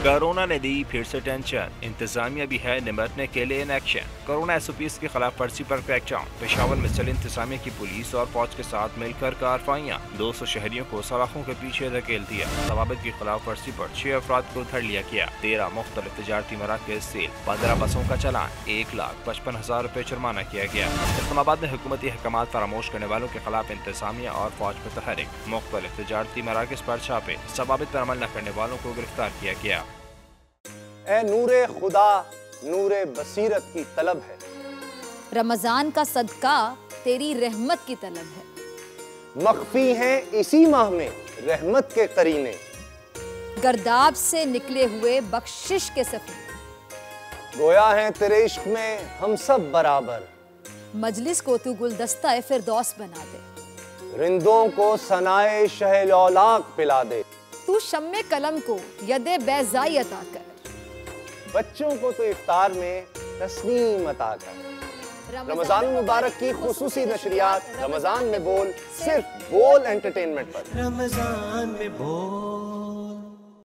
Corona ने दी फिर से टेंशन, इंतजामिया भी है निपटने के लिए इन एक्शन। कोरोना एसओपीज की खिलाफ वर्जी पर क्रैकडाउन। पेशावर में चली इंतजामिया की पुलिस और फौज के साथ मिलकर कार्रवाइयाँ। 200 शहरियों को सलाखों के पीछे धकेल दिया। जवाबित की खिलाफ वर्जी पर 6 अफराद को धर लिया गया। 13 मुख्तलिफ तिजारती मराकज़ से 15 बसों का चालान, 1,55,000 रुपए जुर्माना किया गया। इस्लामाबाद में हुकूमती अहकामात फरामोश करने वालों के खिलाफ इंतजामिया और फौज पर तहरीक। मुख्तलिफ तिजारती मराकज़ पर छापे, जवाबित पर अमल न करने वालों को गिरफ्तार किया गया। ए नूरे खुदा, नूरे बसीरत की तलब है। रमजान का सदका तेरी रहमत की तलब है। मख्फी हैं इसी माह में रहमत के करीने। गर्दाब से निकले हुए बख्शिश के सफीने। गोया है तेरे इश्क में हम सब बराबर। मजलिस को तू गुलदस्ता फिरदौस बना दे। रिंदों को सनाए शहलौलाक पिला दे। तू शम्मे कलम को यदे बैज़ाई अता कर। बच्चों को तो इफ्तार में तस्नीम अता कर। रमजान मुबारक की खुसूसी नशरियात रमजान में बोल, सिर्फ बोल एंटरटेनमेंट पर। रमजान में बोल।